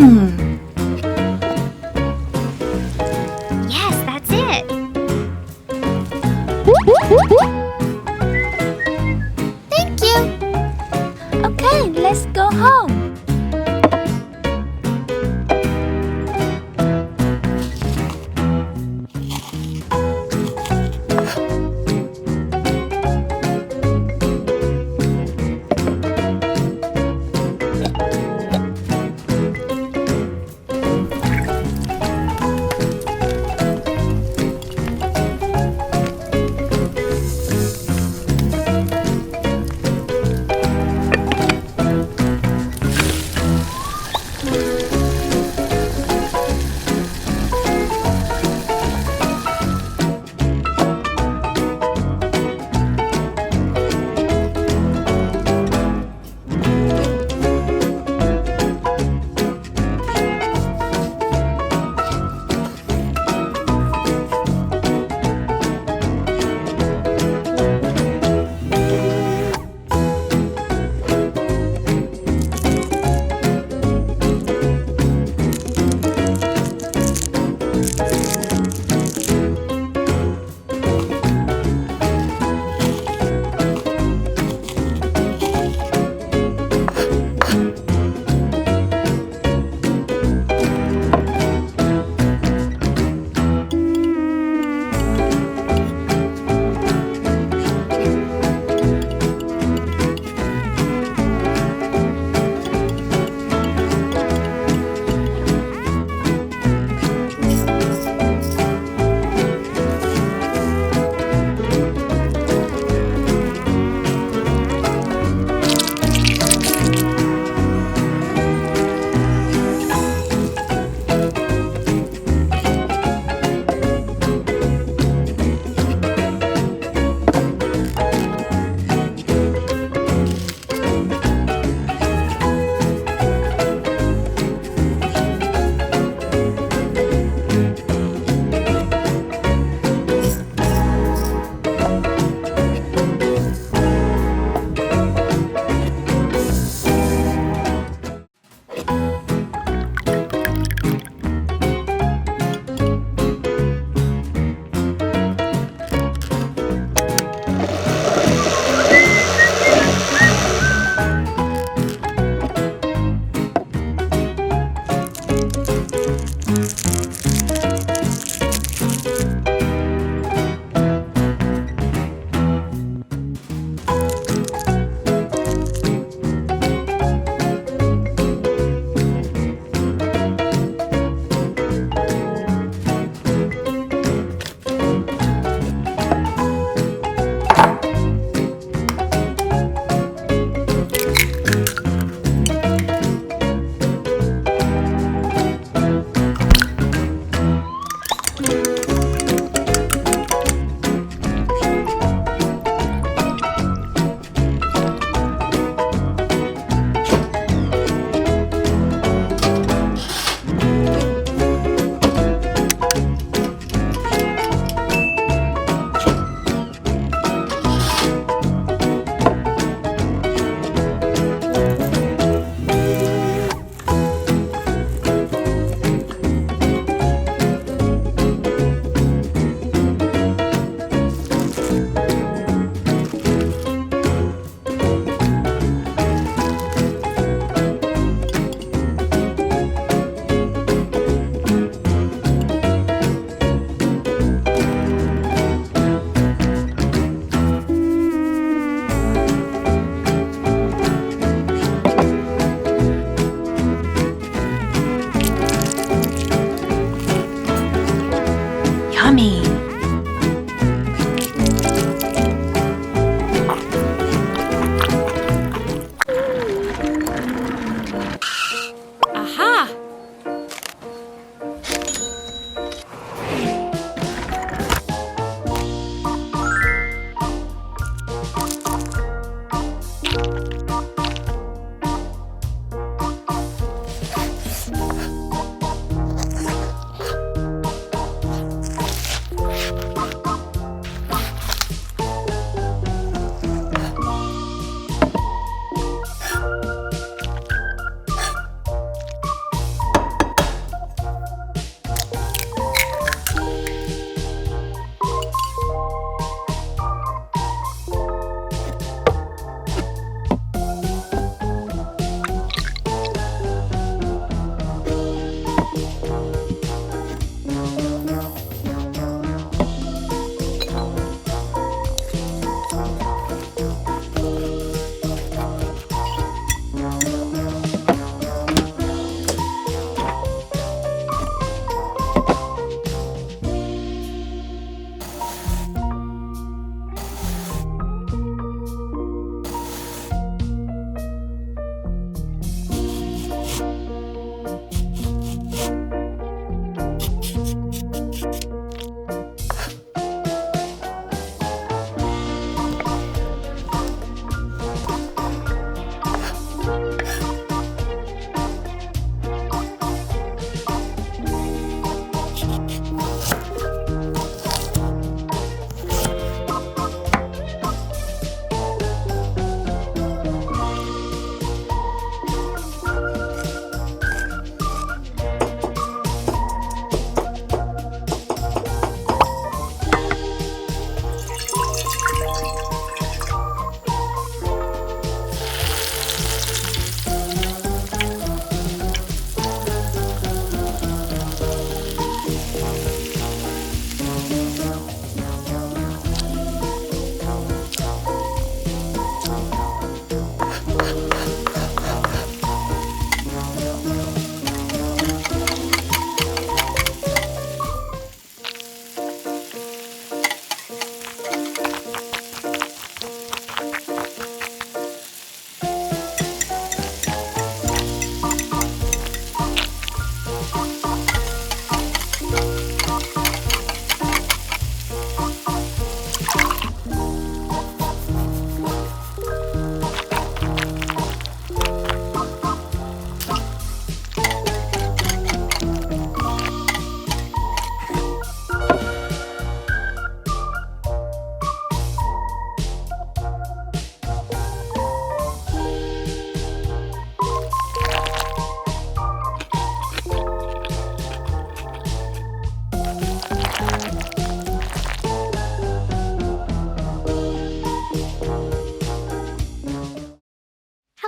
Yes, that's it. Thank you. Okay, let's go home.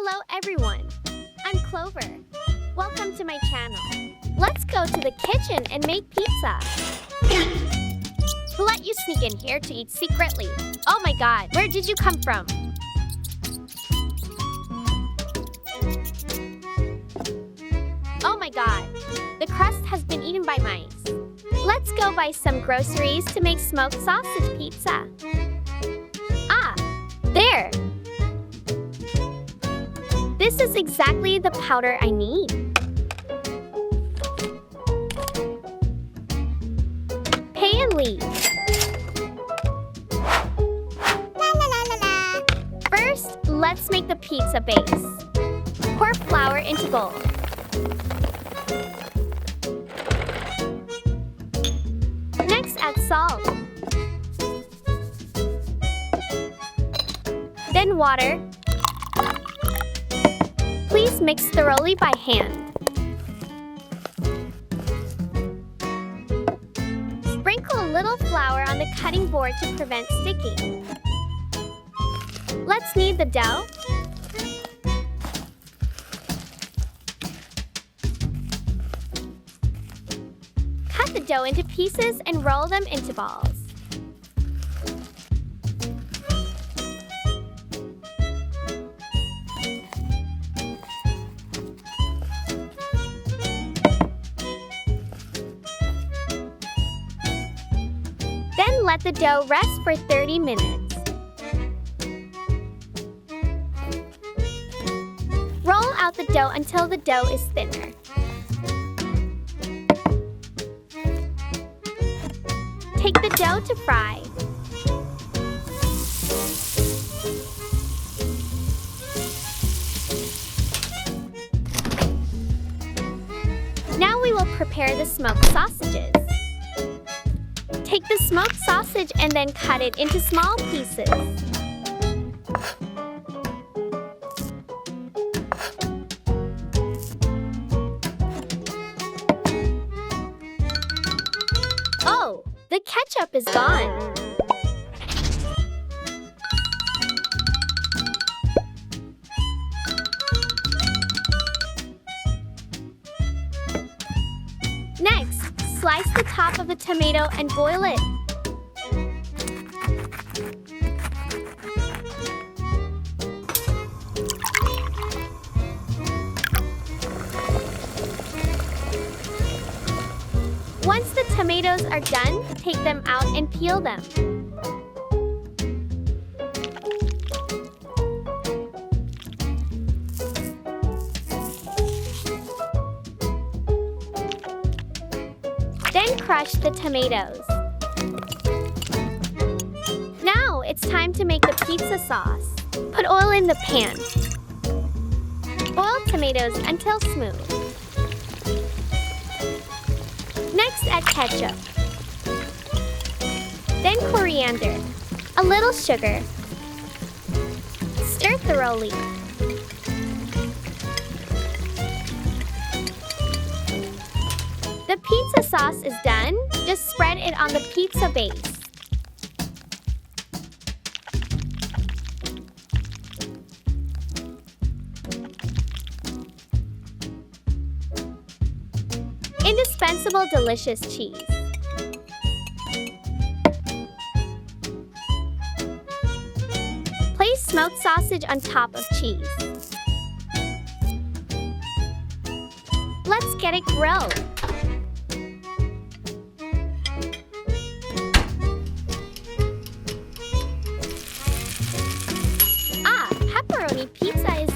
Hello everyone, I'm Clover. Welcome to my channel. Let's go to the kitchen and make pizza. Who let you sneak in here to eat secretly? Oh my god, where did you come from? Oh my god, the crust has been eaten by mice. Let's go buy some groceries to make smoked sausage pizza. Ah, there! This is exactly the powder I need. Pay and leave. First, let's make the pizza base. Pour flour into bowl. Next, add salt. Then water. Please mix thoroughly by hand. Sprinkle a little flour on the cutting board to prevent sticking. Let's knead the dough. Cut the dough into pieces and roll them into balls. Then let the dough rest for 30 minutes. Roll out the dough until the dough is thinner. Take the dough to fry. Now we will prepare the smoked sausages. Take the smoked sausage and then cut it into small pieces. Oh, the ketchup is gone. Next, slice the top of the tomato and boil it. Once the tomatoes are done, take them out and peel them. Then crush the tomatoes. Now it's time to make the pizza sauce. Put oil in the pan. Boil tomatoes until smooth. Next, add ketchup. Then coriander. A little sugar. Stir thoroughly. The pizza sauce is done. Just spread it on the pizza base. Indispensable delicious cheese. Place smoked sausage on top of cheese. Let's get it grilled. Ah, pepperoni pizza is